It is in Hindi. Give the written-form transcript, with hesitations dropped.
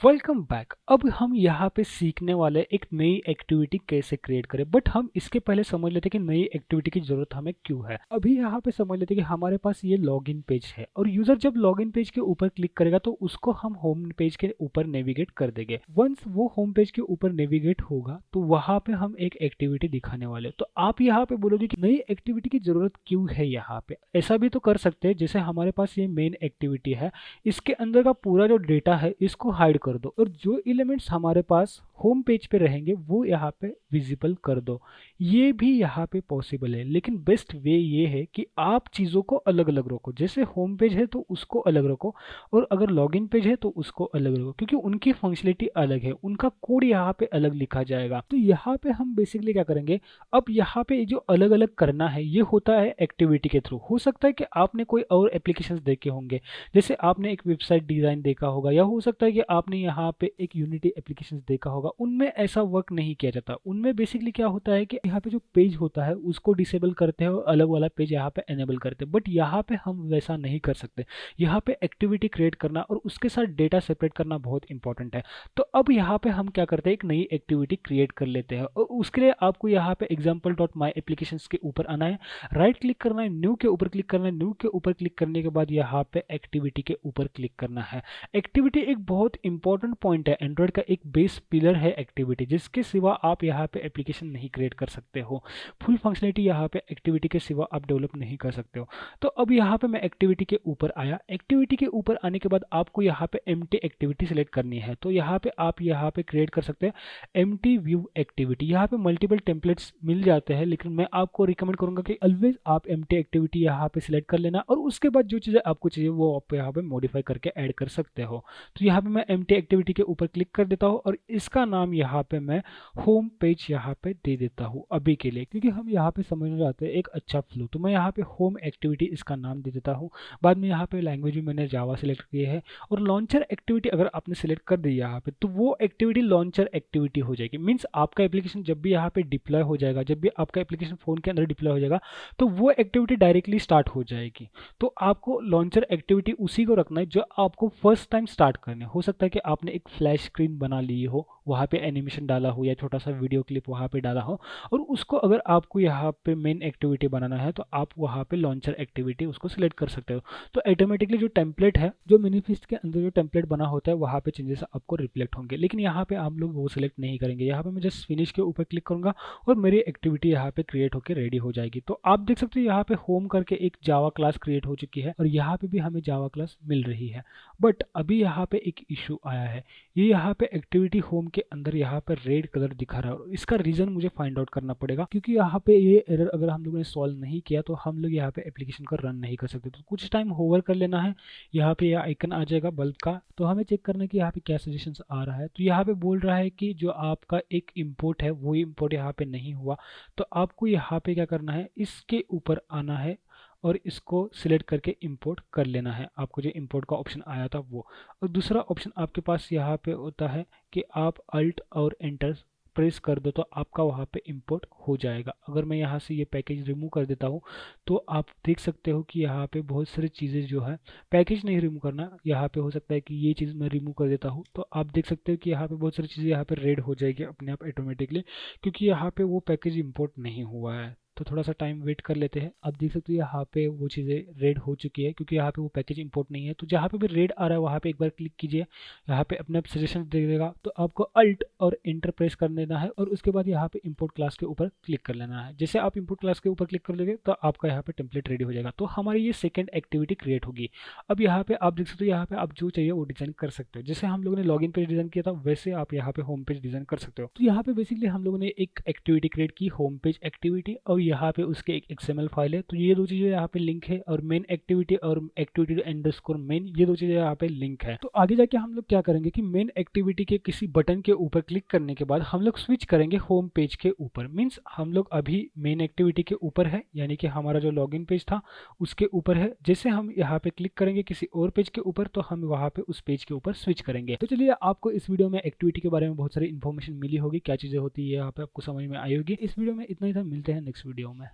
Welcome back. अब हम यहाँ पे सीखने वाले एक नई एक्टिविटी कैसे क्रिएट करें, बट हम इसके पहले समझ लेते हैं कि नई एक्टिविटी की जरूरत हमें क्यों है। अभी यहाँ पे समझ लेते हैं कि हमारे पास ये लॉगिन पेज है और यूजर जब लॉगिन पेज के ऊपर क्लिक करेगा तो उसको हम होम पेज के ऊपर नेविगेट कर देंगे। वंस वो होम पेज के ऊपर नेविगेट होगा तो वहां पे हम एक एक्टिविटी दिखाने वाले। तो आप यहाँ पे बोलोगे कि नई एक्टिविटी की जरूरत क्यों है। यहाँ पे ऐसा भी तो कर सकते हैं, जैसे हमारे पास ये मेन एक्टिविटी है, इसके अंदर का पूरा जो डेटा है इसको हाइड कर दो और जो एलिमेंट्स हमारे पास होम पेज पे रहेंगे वो यहाँ पे विजिबल कर दो। ये भी यहाँ पे पॉसिबल है, लेकिन बेस्ट वे ये है कि आप चीज़ों को अलग अलग रखो। जैसे होम पेज है तो उसको अलग रखो और अगर लॉगिन पेज है तो उसको अलग रखो, क्योंकि उनकी फंक्शनलिटी अलग है, उनका कोड यहाँ पे अलग लिखा जाएगा। तो यहाँ पे हम बेसिकली क्या करेंगे, अब यहाँ पे जो अलग अलग करना है ये होता है एक्टिविटी के थ्रू। हो सकता है कि आपने कोई और एप्लीकेशंस देखे होंगे, जैसे आपने एक वेबसाइट डिज़ाइन देखा होगा, या हो सकता है कि आपने यहाँ पे एक यूनिटी एप्लीकेशन देखा होगा। उनमें ऐसा वर्क नहीं किया जाता। उनमें बेसिकली क्या होता है कि यहाँ पे जो पेज होता है उसको डिसेबल करते हैं और अलग वाला पेज यहाँ पे एनेबल करते हैं, बट यहाँ पे हम वैसा नहीं कर सकते। यहाँ पे एक्टिविटी क्रिएट करना और उसके साथ डेटा सेपरेट करना बहुत इंपॉर्टेंट है। तो अब यहाँ पे हम क्या करते हैं, एक नई एक्टिविटी क्रिएट कर लेते हैं और उसके लिए आपको यहाँ पे एग्जाम्पल डॉट माई एप्लीकेशन के ऊपर आना है, राइट क्लिक करना है, न्यू के ऊपर क्लिक करना है, न्यू के ऊपर क्लिक करने के बाद यहाँ पे एक्टिविटी के ऊपर क्लिक करना है। एक्टिविटी एक बहुत इंपॉर्टेंट पॉइंट है, एंड्रॉइड का एक बेस पिलर है एक्टिविटी, जिसके सिवा आप यहाँ पे एप्लीकेशन नहीं क्रिएट कर सकते हो। फुल फंक्शनलिटी यहाँ पे एक्टिविटी के सिवा आप डेवलप नहीं कर सकते हो। तो अब यहाँ पे मैं एक्टिविटी के ऊपर आया। एक्टिविटी के ऊपर आने के बाद आपको यहाँ पे एम्प्टी एक्टिविटी सेलेक्ट करनी है। तो यहाँ पे आप यहाँ पे क्रिएट कर सकते हैं एम्प्टी व्यू एक्टिविटी। यहाँ पे मल्टीपल टेम्पलेट्स मिल जाते हैं, लेकिन मैं आपको रिकमेंड करूंगा कि ऑलवेज आप एम्प्टी एक्टिविटी यहाँ पे सिलेक्ट कर लेना और उसके बाद जो चीज़ें आपको चाहिए वो आप यहाँ पे मॉडिफाई करके ऐड कर सकते हो। तो यहाँ पे मैं एम्प्टी एक्टिविटी के ऊपर क्लिक कर देता हूँ और इसका नाम यहाँ पे मैं होम पेज यहाँ पे दे देता हूँ अभी के लिए, क्योंकि हम यहाँ पे समझना चाहते हैं एक अच्छा फ्लो। तो मैं यहाँ पे होम एक्टिविटी इसका नाम दे देता हूँ। बाद में यहाँ पे लैंग्वेज भी मैंने जावा सिलेक्ट की है और लॉन्चर एक्टिविटी अगर आपने सिलेक्ट कर दी यहाँ पे तो वो एक्टिविटी लॉन्चर एक्टिविटी हो जाएगी। मीन्स आपका एप्लीकेशन जब भी यहाँ पे डिप्लॉय हो जाएगा, जब भी आपका एप्लीकेशन फोन के अंदर डिप्लॉय हो जाएगा तो वो एक्टिविटी डायरेक्टली स्टार्ट हो जाएगी। तो आपको लॉन्चर एक्टिविटी उसी को रखना है जो आपको फर्स्ट टाइम स्टार्ट करने। हो सकता है कि आपने एक फ्लैश स्क्रीन बना ली हो, वहाँ पे एनिमेशन डाला हो या छोटा सा वीडियो क्लिप वहाँ पे डाला हो, और उसको अगर आपको यहाँ पे मेन एक्टिविटी बनाना है तो आप वहाँ पे लॉन्चर एक्टिविटी उसको सिलेक्ट कर सकते हो। तो ऑटोमेटिकली जो टेम्पलेट है, जो मिनीफिस्ट के अंदर जो टेम्पलेट बना होता है वहाँ पे चेंजेस आपको रिफ्लेक्ट होंगे, लेकिन यहाँ पे आप लोग वो सिलेक्ट नहीं करेंगे। यहाँ पे मैं जस्ट फिनिश के ऊपर क्लिक करूंगा और मेरी एक्टिविटी यहाँ पे क्रिएट होकर रेडी हो जाएगी। तो आप देख सकते हो यहाँ पे होम करके एक जावा क्लास क्रिएट हो चुकी है और यहाँ पे भी हमें जावा क्लास मिल रही है। बट अभी यहाँ पे एक इशू आया है, ये यहाँ पे एक्टिविटी होम के अंदर यहाँ पे रेड कलर दिखा रहा है और इसका रीजन मुझे फाइंड आउट करना पड़ेगा, क्योंकि यहाँ पे ये एरर अगर हम लोगों ने सॉल्व नहीं किया तो हम लोग यहाँ पे एप्लीकेशन को रन नहीं कर सकते। तो कुछ टाइम होवर कर लेना है, यहाँ पे यह आइकन आ जाएगा बल्ब का। तो हमें चेक करना है कि यहाँ पे क्या सजेशंस आ रहा है। तो यहाँ पे बोल रहा है कि जो आपका एक इंपोर्ट है वो इंपोर्ट यहाँ पे नहीं हुआ। तो आपको यहाँ पे क्या करना है, इसके ऊपर आना है और इसको सिलेक्ट करके इंपोर्ट कर लेना है। आपको जो इंपोर्ट का ऑप्शन आया था वो, और दूसरा ऑप्शन आपके पास यहाँ पे होता है कि आप अल्ट और एंटर प्रेस कर दो तो आपका वहाँ पे इंपोर्ट हो जाएगा। अगर मैं यहाँ से ये पैकेज रिमूव कर देता हूँ तो आप देख सकते हो कि यहाँ पे बहुत सारी चीज़ें जो है, पैकेज नहीं रिमूव करना, यहाँ पे हो सकता है कि ये चीज़ मैं रिमूव कर देता हूँ तो आप देख सकते हो कि यहाँ पे बहुत सारी चीज़ें यहाँ पे रेड हो जाएगी अपने आप ऑटोमेटिकली, क्योंकि यहाँ पे वो पैकेज इंपोर्ट नहीं हुआ है। तो थोड़ा सा टाइम वेट कर लेते हैं। अब देख सकते हो यहाँ पे वो चीज़ें रेड हो चुकी है क्योंकि यहाँ पे वो पैकेज इंपोर्ट नहीं है। तो जहाँ पे भी रेड आ रहा है वहाँ पे एक बार क्लिक कीजिए, यहाँ पे अपने आप सजेशन दे देगा। तो आपको अल्ट और एंटर प्रेस कर देना है और उसके बाद यहाँ पे इंपोर्ट क्लास के ऊपर क्लिक कर लेना है। जैसे आप इंपोर्ट क्लास के ऊपर क्लिक कर लेंगे तो आपका यहाँ पे टेम्पलेट रेडी हो जाएगा। तो हमारी ये सेकंड एक्टिविटी क्रिएट होगी। अब यहाँ पे आप देख सकते हो, यहाँ पे आप जो चाहिए वो डिजाइन कर सकते हो। जैसे हम लोगों ने लॉगिन पेज डिजाइन किया था वैसे आप यहाँ पे होम पेज डिजाइन कर सकते हो। तो यहाँ पे बेसिकली हम लोगों ने एक एक्टिविटी क्रिएट की, होम पेज एक्टिविटी, और यहाँ पे उसके XML फाइल है। तो ये दो चीजें यहाँ पे लिंक है और मेन एक्टिविटी और एक्टिविटी अंडरस्कोर मेन, ये दो चीजें यहाँ पे लिंक है। तो आगे जाके हम लोग क्या करेंगे कि मेन एक्टिविटी के किसी बटन के ऊपर क्लिक करने के बाद हम लोग स्विच करेंगे होम पेज के ऊपर। मीन्स हम लोग अभी मेन एक्टिविटी के ऊपर है, यानी कि हमारा जो लॉगिन पेज था उसके ऊपर है। जैसे हम यहाँ पे क्लिक करेंगे किसी और पेज के ऊपर तो हम वहाँ पे उस पेज के ऊपर स्विच करेंगे। तो चलिए, आपको इस वीडियो में एक्टिविटी के बारे में बहुत सारी इन्फॉर्मेशन मिली होगी, क्या चीजें होती है यहाँ पे आपको समझ में आई होगी। इस वीडियो में इतना ही था, मिलते हैं नेक्स्ट वीडियो में।